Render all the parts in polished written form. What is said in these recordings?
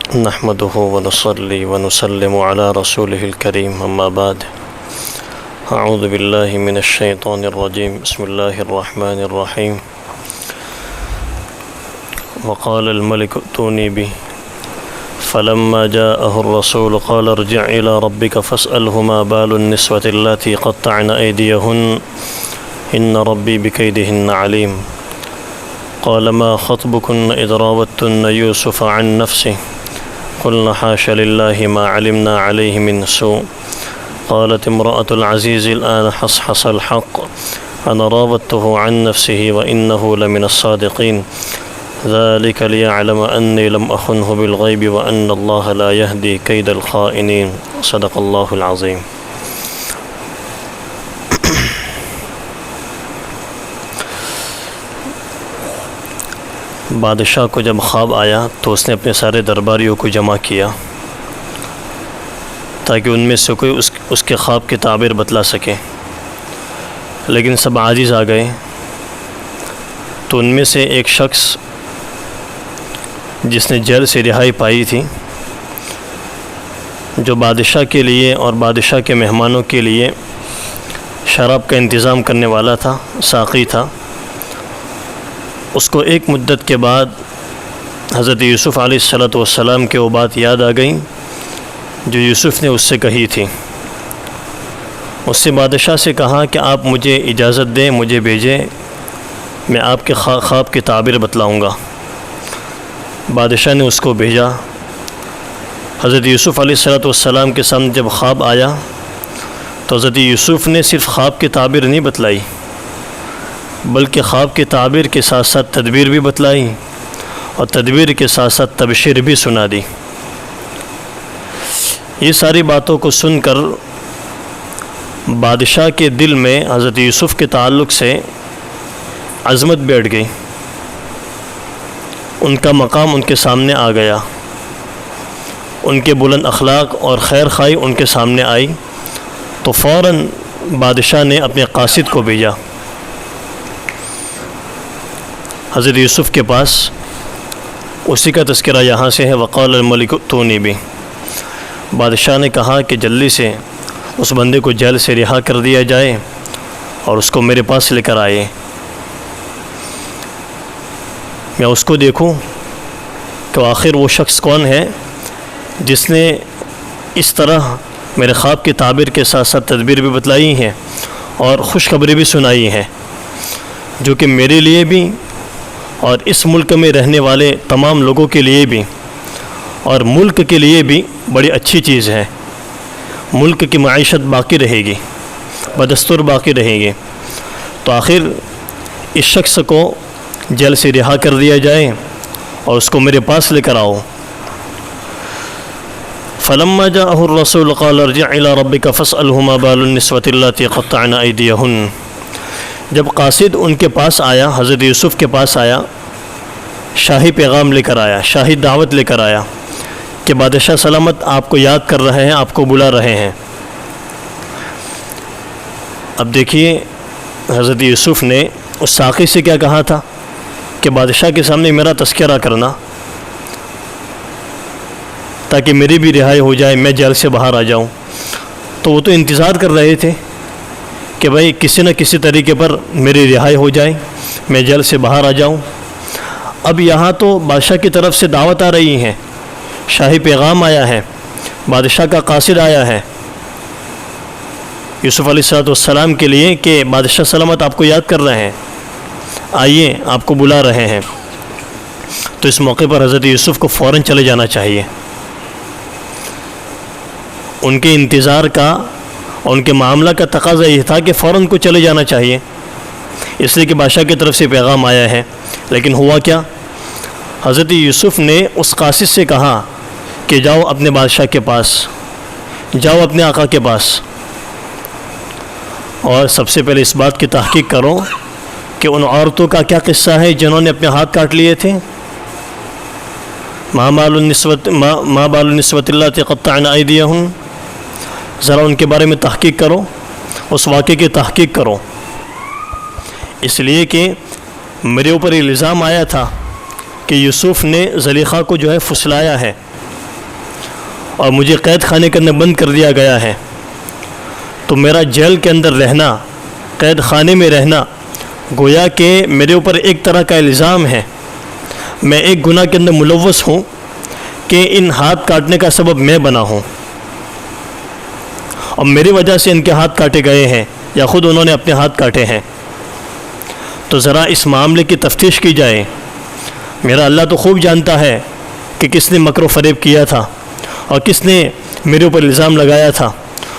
نحمده ونصلي ونسلم على رسوله الكريم أما بعد أعوذ بالله من الشيطان الرجيم بسم الله الرحمن الرحيم وقال الملك ائتوني به فلما جاءه الرسول قال ارجع إلى ربك فاسأله ما بال النسوة اللاتي قطعن أيديهن إن ربي بكيدهن عليم قال ما خطبكن إذ راوتن يوسف عن نفسه قلنا حاش لله ما علمنا عليه من سوء قالت امرأة العزيز الآن حصحص الحق أنا راودته عن نفسه وإنه لمن الصادقين ذلك ليعلم أني لم أخنه بالغيب وأن الله لا يهدي كيد الخائنين صدق الله العظيم۔ بادشاہ کو جب خواب آیا تو اس نے اپنے سارے درباریوں کو جمع کیا تاکہ ان میں سے کوئی اس کے خواب کی تعبیر بتلا سکے، لیکن سب عاجز آ گئے۔ تو ان میں سے ایک شخص جس نے جیل سے رہائی پائی تھی، جو بادشاہ کے لیے اور بادشاہ کے مہمانوں کے لیے شراب کا انتظام کرنے والا تھا، ساقی تھا، اس کو ایک مدت کے بعد حضرت یوسف علیہ السلام کے وہ بات یاد آ گئی جو یوسف نے اس سے کہی تھی۔ اس سے بادشاہ سے کہا کہ آپ مجھے اجازت دیں، مجھے بھیجیں، میں آپ کے خواب کی تعبیر بتلاؤں گا۔ بادشاہ نے اس کو بھیجا۔ حضرت یوسف علیہ السلام کے سامنے جب خواب آیا تو حضرت یوسف نے صرف خواب کی تعبیر نہیں بتلائی، بلکہ خواب کی تعبیر کے ساتھ ساتھ تدبیر بھی بتلائی اور تدبیر کے ساتھ ساتھ تبشیر بھی سنا دی۔ یہ ساری باتوں کو سن کر بادشاہ کے دل میں حضرت یوسف کے تعلق سے عظمت بیٹھ گئی، ان کا مقام ان کے سامنے آ گیا، ان کے بلند اخلاق اور خیر خواہی ان کے سامنے آئی، تو فوراً بادشاہ نے اپنے قاصد کو بھیجا حضرت یوسف کے پاس۔ اسی کا تذکرہ یہاں سے ہے، وقال الملک ائتونی بہ۔ بادشاہ نے کہا کہ جلدی سے اس بندے کو جیل سے رہا کر دیا جائے اور اس کو میرے پاس لے کر آئے، میں اس کو دیکھوں کہ آخر وہ شخص کون ہے جس نے اس طرح میرے خواب کی تعبیر کے ساتھ ساتھ تدبیر بھی بتلائی ہے اور خوشخبری بھی سنائی ہے، جو کہ میرے لیے بھی اور اس ملک میں رہنے والے تمام لوگوں کے لیے بھی اور ملک کے لیے بھی بڑی اچھی چیز ہے۔ ملک کی معیشت باقی رہے گی، بدستور باقی رہے گی، تو آخر اس شخص کو جیل سے رہا کر دیا جائے اور اس کو میرے پاس لے کر آؤ۔ فلما جاءه الرسول قال ارجع الى ربك فاسأله ما بال النسوة اللاتي قطعن أيديهن۔ جب قاصد ان کے پاس آیا، حضرت یوسف کے پاس آیا، شاہی پیغام لے کر آیا، شاہی دعوت لے کر آیا کہ بادشاہ سلامت آپ کو یاد کر رہے ہیں، آپ کو بلا رہے ہیں۔ اب دیکھیے حضرت یوسف نے اس ساقی سے کیا کہا تھا کہ بادشاہ کے سامنے میرا تذکرہ کرنا تاکہ میری بھی رہائی ہو جائے، میں جیل سے باہر آ جاؤں۔ تو وہ تو انتظار کر رہے تھے کہ بھائی کسی نہ کسی طریقے پر میری رہائی ہو جائے، میں جیل سے باہر آ جاؤں۔ اب یہاں تو بادشاہ کی طرف سے دعوت آ رہی ہے، شاہی پیغام آیا ہے، بادشاہ کا قاصد آیا ہے یوسف علیہ السلام کے لیے کہ بادشاہ سلامت آپ کو یاد کر رہے ہیں، آئیے، آپ کو بلا رہے ہیں۔ تو اس موقع پر حضرت یوسف کو فوراً چلے جانا چاہیے۔ ان کے انتظار کا اور ان کے معاملہ کا تقاضا یہ تھا کہ فوراً کو چلے جانا چاہیے، اس لیے کہ بادشاہ کی طرف سے پیغام آیا ہے۔ لیکن ہوا کیا؟ حضرت یوسف نے اس قاصد سے کہا کہ جاؤ اپنے بادشاہ کے پاس، جاؤ اپنے آقا کے پاس، اور سب سے پہلے اس بات کی تحقیق کرو کہ ان عورتوں کا کیا قصہ ہے جنہوں نے اپنے ہاتھ کاٹ لیے تھے۔ ما بال النسوة اللاتي قطعن أيديهن، ذرا ان کے بارے میں تحقیق کرو، اس واقعے کی تحقیق کرو، اس لیے کہ میرے اوپر الزام آیا تھا کہ یوسف نے زلیخا کو جو ہے پھسلایا ہے، اور مجھے قید خانے کے اندر بند کر دیا گیا ہے، تو میرا جیل کے اندر رہنا، قید خانے میں رہنا، گویا کہ میرے اوپر ایک طرح کا الزام ہے، میں ایک گناہ کے اندر ملوث ہوں کہ ان ہاتھ کاٹنے کا سبب میں بنا ہوں، اور میری وجہ سے ان کے ہاتھ کاٹے گئے ہیں یا خود انہوں نے اپنے ہاتھ کاٹے ہیں۔ تو ذرا اس معاملے کی تفتیش کی جائے۔ میرا اللہ تو خوب جانتا ہے کہ کس نے مکر و فریب کیا تھا، اور کس نے میرے اوپر الزام لگایا تھا،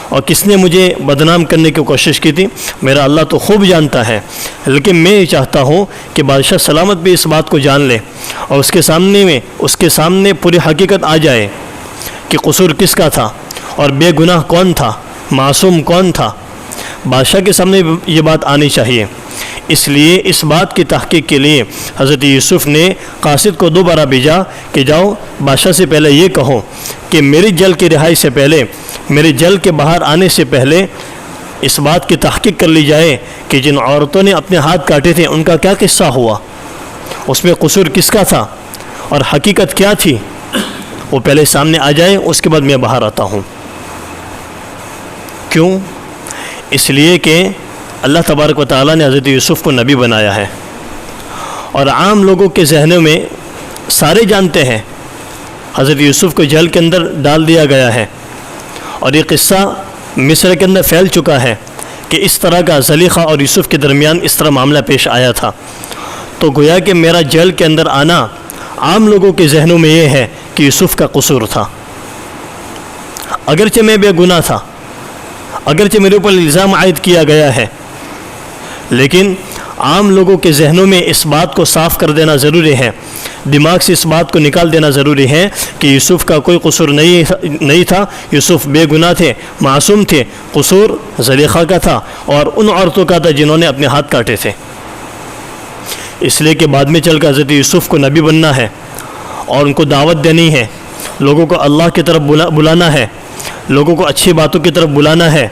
اور کس نے مجھے بدنام کرنے کی کوشش کی تھی، میرا اللہ تو خوب جانتا ہے۔ لیکن میں یہ چاہتا ہوں کہ بادشاہ سلامت بھی اس بات کو جان لے، اور اس کے سامنے پوری حقیقت آ جائے کہ قصور کس کا تھا، اور بے گناہ کون تھا، معصوم کون تھا۔ بادشاہ کے سامنے یہ بات آنی چاہیے۔ اس لیے اس بات کی تحقیق کے لیے حضرت یوسف نے قاصد کو دوبارہ بھیجا کہ جاؤ بادشاہ سے پہلے یہ کہو کہ میری جیل کی رہائی سے پہلے، میری جیل کے باہر آنے سے پہلے اس بات کی تحقیق کر لی جائے کہ جن عورتوں نے اپنے ہاتھ کاٹے تھے ان کا کیا قصہ ہوا، اس میں قصور کس کا تھا اور حقیقت کیا تھی، وہ پہلے سامنے آ جائے، اس کے بعد میں باہر آتا ہوں۔ کیوں؟ اس لیے کہ اللہ تبارک و تعالیٰ نے حضرت یوسف کو نبی بنایا ہے، اور عام لوگوں کے ذہنوں میں سارے جانتے ہیں حضرت یوسف کو جیل کے اندر ڈال دیا گیا ہے، اور یہ قصہ مصر کے اندر پھیل چکا ہے کہ اس طرح کا زلیخا اور یوسف کے درمیان اس طرح معاملہ پیش آیا تھا۔ تو گویا کہ میرا جیل کے اندر آنا عام لوگوں کے ذہنوں میں یہ ہے کہ یوسف کا قصور تھا، اگرچہ میں بے گناہ تھا، اگرچہ میرے اوپر الزام عائد کیا گیا ہے، لیکن عام لوگوں کے ذہنوں میں اس بات کو صاف کر دینا ضروری ہے، دماغ سے اس بات کو نکال دینا ضروری ہے کہ یوسف کا کوئی قصور نہیں تھا، یوسف بے گناہ تھے، معصوم تھے، قصور زلیخا کا تھا اور ان عورتوں کا تھا جنہوں نے اپنے ہاتھ کاٹے تھے۔ اس لیے کہ بعد میں چل کر حضرت یوسف کو نبی بننا ہے اور ان کو دعوت دینی ہے، لوگوں کو اللہ کی طرف بلانا ہے، لوگوں کو اچھی باتوں کی طرف بلانا ہے،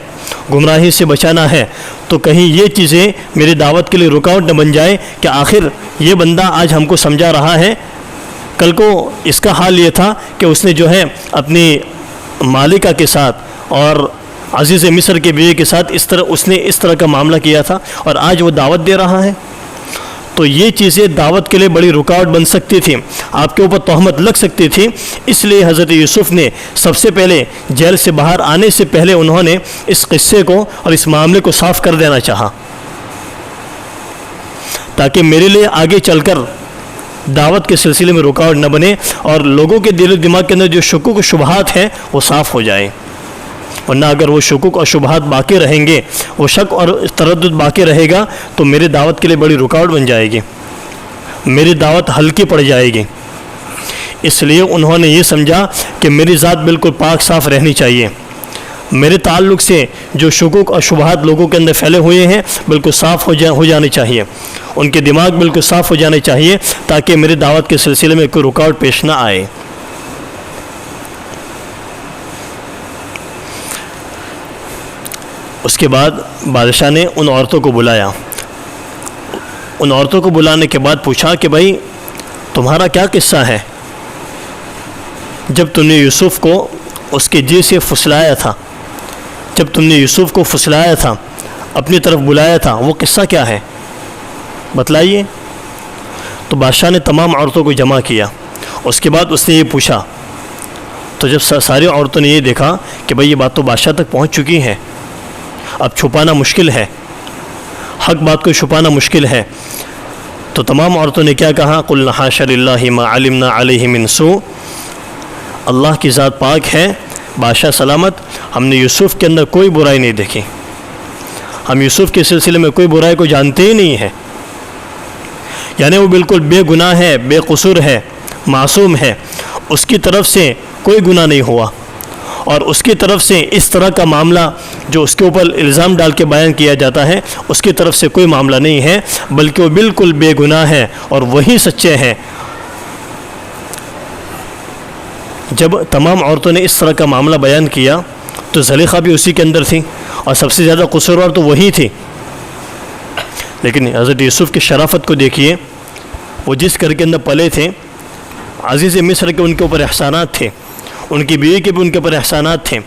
گمراہی سے بچانا ہے، تو کہیں یہ چیزیں میری دعوت کے لیے رکاوٹ نہ بن جائے کہ آخر یہ بندہ آج ہم کو سمجھا رہا ہے، کل کو اس کا حال یہ تھا کہ اس نے جو ہے اپنی مالکہ کے ساتھ اور عزیز مصر کے بیوی کے ساتھ اس نے اس طرح کا معاملہ کیا تھا، اور آج وہ دعوت دے رہا ہے۔ تو یہ چیزیں دعوت کے لیے بڑی رکاوٹ بن سکتی تھی، آپ کے اوپر تہمت لگ سکتی تھی۔ اس لیے حضرت یوسف نے سب سے پہلے جیل سے باہر آنے سے پہلے انہوں نے اس قصے کو اور اس معاملے کو صاف کر دینا چاہا، تاکہ میرے لیے آگے چل کر دعوت کے سلسلے میں رکاوٹ نہ بنے اور لوگوں کے دل و دماغ کے اندر جو شکوک و شبہات ہیں وہ صاف ہو جائے۔ ورنہ اگر وہ شکوک اور شبہات باقی رہیں گے، وہ شک اور تردد باقی رہے گا، تو میری دعوت کے لیے بڑی رکاوٹ بن جائے گی، میری دعوت ہلکی پڑ جائے گی۔ اس لیے انہوں نے یہ سمجھا کہ میری ذات بالکل پاک صاف رہنی چاہیے، میرے تعلق سے جو شکوک اور شبہات لوگوں کے اندر پھیلے ہوئے ہیں بالکل صاف ہو جانے چاہیے، ان کے دماغ بالکل صاف ہو جانے چاہیے، تاکہ میری دعوت کے سلسلے میں کوئی رکاوٹ پیش نہ آئے۔ اس کے بعد بادشاہ نے ان عورتوں کو بلایا، ان عورتوں کو بلانے کے بعد پوچھا کہ بھائی تمہارا کیا قصہ ہے؟ جب تم نے یوسف کو اس کے جی سے پھسلایا تھا، جب تم نے یوسف کو پھسلایا تھا، اپنی طرف بلایا تھا، وہ قصہ کیا ہے بتلائیے۔ تو بادشاہ نے تمام عورتوں کو جمع کیا، اس کے بعد اس نے یہ پوچھا، تو جب ساری عورتوں نے یہ دیکھا کہ بھائی یہ بات تو بادشاہ تک پہنچ چکی ہے، اب چھپانا مشکل ہے، حق بات کو چھپانا مشکل ہے، تو تمام عورتوں نے کیا کہا؟ قُلْنَا حَاشَ لِلَّهِ مَا عَلِمْنَا عَلَيْهِ مِنْ سُوءٍ، اللہ کی ذات پاک ہے، بادشاہ سلامت، ہم نے یوسف کے اندر کوئی برائی نہیں دیکھی، ہم یوسف کے سلسلے میں کوئی برائی کو جانتے ہی نہیں ہیں، یعنی وہ بالکل بے گناہ ہے، بے قصور ہے، معصوم ہے، اس کی طرف سے کوئی گناہ نہیں ہوا، اور اس کی طرف سے اس طرح کا معاملہ جو اس کے اوپر الزام ڈال کے بیان کیا جاتا ہے اس کی طرف سے کوئی معاملہ نہیں ہے، بلکہ وہ بالکل بے گناہ ہے اور وہی سچے ہیں۔ جب تمام عورتوں نے اس طرح کا معاملہ بیان کیا تو زلیخا بھی اسی کے اندر تھی اور سب سے زیادہ قصوروار تو وہی تھی، لیکن حضرت یوسف کی شرافت کو دیکھیے، وہ جس گھر کے اندر پلے تھے، عزیز مصر کے ان کے اوپر احسانات تھے، ان کی بیوی کے بھی ان کے اوپر احسانات تھے،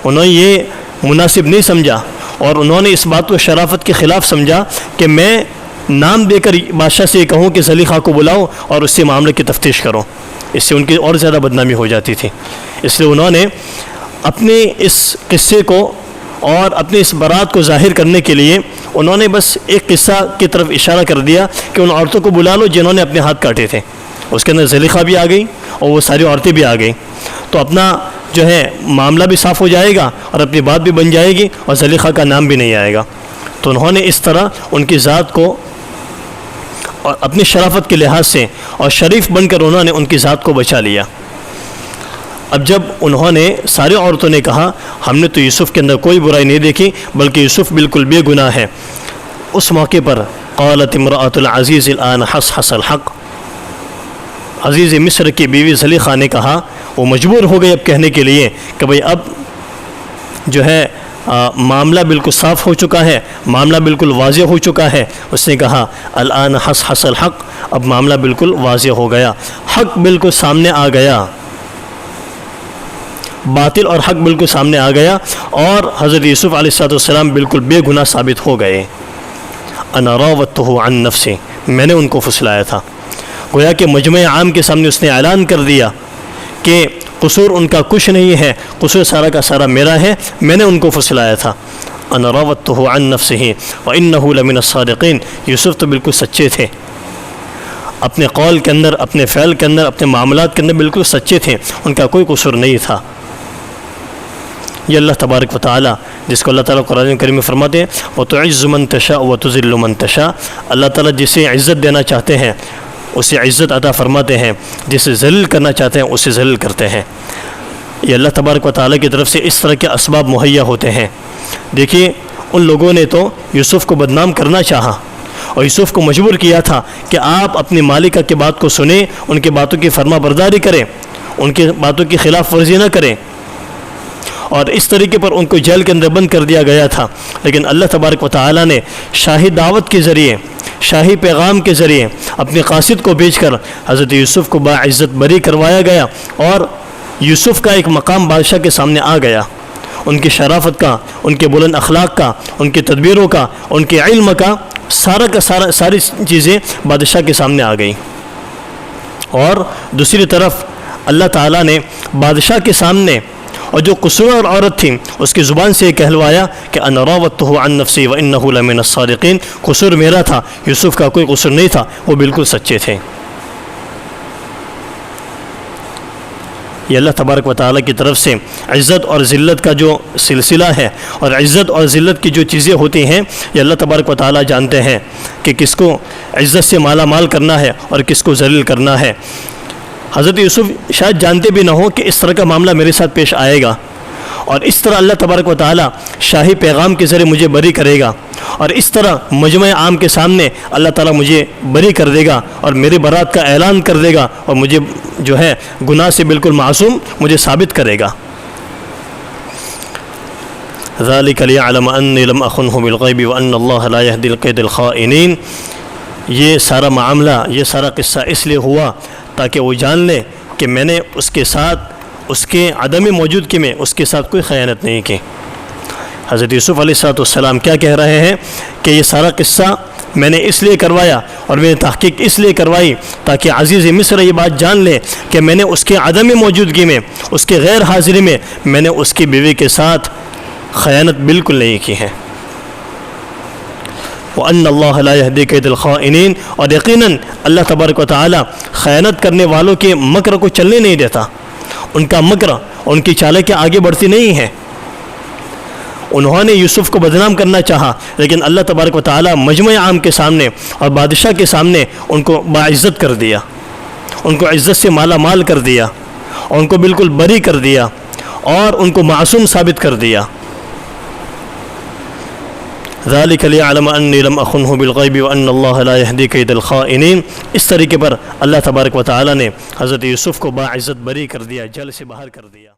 انہوں نے یہ مناسب نہیں سمجھا اور انہوں نے اس بات کو شرافت کے خلاف سمجھا کہ میں نام دے کر بادشاہ سے یہ کہوں کہ زلیخا کو بلاؤ اور اس سے معاملے کی تفتیش کرو، اس سے ان کی اور زیادہ بدنامی ہو جاتی تھی۔ اس لیے انہوں نے اپنے اس قصے کو اور اپنی اس برات کو ظاہر کرنے کے لیے انہوں نے بس ایک قصہ کی طرف اشارہ کر دیا کہ ان عورتوں کو بلا لو جنہوں نے اپنے ہاتھ کاٹے تھے، اس کے اندر زلیخا بھی آ گئی اور وہ ساری عورتیں بھی آ گئیں، تو اپنا جو ہے معاملہ بھی صاف ہو جائے گا اور اپنی بات بھی بن جائے گی اور زلیخا کا نام بھی نہیں آئے گا۔ تو انہوں نے اس طرح ان کی ذات کو اور اپنی شرافت کے لحاظ سے اور شریف بن کر انہوں نے ان کی ذات کو بچا لیا۔ اب جب انہوں نے ساری عورتوں نے کہا ہم نے تو یوسف کے اندر کوئی برائی نہیں دیکھی بلکہ یوسف بالکل بے گناہ ہے، اس موقع پر قالت امرأۃ العزیز الآن حصحص الحق، عزیز مصر کی بیوی زلیخا نے کہا، وہ مجبور ہو گئی اب کہنے کے لیے کہ بھئی اب جو ہے معاملہ بالکل صاف ہو چکا ہے، معاملہ بالکل واضح ہو چکا ہے۔ اس نے کہا الآن حصحص الحق، اب معاملہ بالکل واضح ہو گیا، حق بالکل سامنے آ گیا، باطل اور حق بالکل سامنے آ گیا اور حضرت یوسف علیہ السلام بالکل بے گناہ ثابت ہو گئے۔ انا راودتہ عن نفسی، میں نے ان کو پھسلایا تھا، گویا کہ مجمع عام کے سامنے اس نے اعلان کر دیا کہ قصور ان کا کچھ نہیں ہے، قصور سارا کا سارا میرا ہے، میں نے ان کو پھسلایا تھا۔ انا راودتہ عن نفسہ وانہ لمن الصادقین، یوسف تو بالکل سچے تھے، اپنے قول کے اندر، اپنے فعل کے اندر، اپنے معاملات کے اندر بالکل سچے تھے، ان کا کوئی قصور نہیں تھا۔ یہ اللہ تبارک و تعالیٰ، جس کو اللہ تعالیٰ قرآن کریم میں فرماتے ہیں وَتُعِزُّ مَن تَشَاءُ وَتُذِلُّ مَن تَشَاءُ، اللہ تعالیٰ جسے عزت دینا چاہتے ہیں اسے عزت عطا فرماتے ہیں، جسے ذلیل کرنا چاہتے ہیں اسے ذلیل کرتے ہیں۔ یہ اللہ تبارک و تعالیٰ کی طرف سے اس طرح کے اسباب مہیا ہوتے ہیں۔ دیکھیے ان لوگوں نے تو یوسف کو بدنام کرنا چاہا اور یوسف کو مجبور کیا تھا کہ آپ اپنی مالکہ کی بات کو سنیں، ان کی باتوں کی فرما برداری کریں، ان کی باتوں کی خلاف ورزی نہ کریں، اور اس طریقے پر ان کو جیل کے اندر بند کر دیا گیا تھا۔ لیکن اللہ تبارک و تعالیٰ نے شاہی دعوت کے ذریعے، شاہی پیغام کے ذریعے اپنے قاصد کو بھیج کر حضرت یوسف کو باعزت بری کروایا گیا اور یوسف کا ایک مقام بادشاہ کے سامنے آ گیا، ان کی شرافت کا، ان کے بلند اخلاق کا، ان کی تدبیروں کا، ان کے علم کا ساری چیزیں بادشاہ کے سامنے آ گئیں۔ اور دوسری طرف اللہ تعالیٰ نے بادشاہ کے سامنے اور جو قصور عورت تھی اس کی زبان سے یہ کہلوایا کہ انا راودتہ عن نفسی وانہ لمن الصادقین، قصور میرا تھا، یوسف کا کوئی قصور نہیں تھا، وہ بالکل سچے تھے۔ یہ اللہ تبارک و تعالیٰ کی طرف سے عزت اور ذلت کا جو سلسلہ ہے اور عزت اور ذلت کی جو چیزیں ہوتی ہیں، یہ اللہ تبارک و تعالیٰ جانتے ہیں کہ کس کو عزت سے مالا مال کرنا ہے اور کس کو ذلیل کرنا ہے۔ حضرت یوسف شاید جانتے بھی نہ ہو کہ اس طرح کا معاملہ میرے ساتھ پیش آئے گا، اور اس طرح اللہ تبارک و تعالیٰ شاہی پیغام کے ذریعے مجھے بری کرے گا، اور اس طرح مجمع عام کے سامنے اللہ تعالیٰ مجھے بری کر دے گا اور میری برات کا اعلان کر دے گا اور مجھے جو ہے گناہ سے بالکل معصوم مجھے ثابت کرے گا۔ ذَلِكَ لِيَعْلَمَ أَنِّي لَمْ أَخُنْهُ بِالْغَيْبِ وَأَنَّ اللَّهَ لَا يَهْدِي الْكَيْدَ الْخَائِنِينَ، یہ سارا معاملہ، یہ سارا قصہ اس لیے ہوا تاکہ وہ جان لے کہ میں نے اس کے ساتھ، اس کے عدم موجودگی میں اس کے ساتھ کوئی خیانت نہیں کی۔ حضرت یوسف علیہ السلام کیا کہہ رہے ہیں کہ یہ سارا قصہ میں نے اس لیے کروایا اور میں نے تحقیق اس لیے کروائی تاکہ عزیز مصر یہ بات جان لے کہ میں نے اس کے عدم موجودگی میں، اس کے غیر حاضری میں نے اس کی بیوی کے ساتھ خیانت بالکل نہیں کی ہے۔ وَأَنَّ اللَّهَ لَا يَهْدِي كَيْدَ الْخَائِنِينَ، اور یقیناً اللہ تبارک و تعالیٰ خیانت کرنے والوں کے مکر کو چلنے نہیں دیتا، ان کا مکر، ان کی چالیں کیا آگے بڑھتی نہیں ہیں۔ انہوں نے یوسف کو بدنام کرنا چاہا لیکن اللہ تبارک و تعالیٰ مجمع عام کے سامنے اور بادشاہ کے سامنے ان کو باعزت کر دیا، ان کو عزت سے مالا مال کر دیا اور ان کو بالکل بری کر دیا اور ان کو معصوم ثابت کر دیا۔ ذَلِكَ لِيَعْلَمَ أَنِّي لَمْ أَخُنْهُ بِالْغَيْبِ وَأَنَّ اللَّهَ لَا يَهْدِي كَيْدَ الْخَائِنِينَ، اس طریقے پر اللہ تبارک و تعالیٰ نے حضرت یوسف کو باعزت بری کر دیا، جیل سے باہر کر دیا۔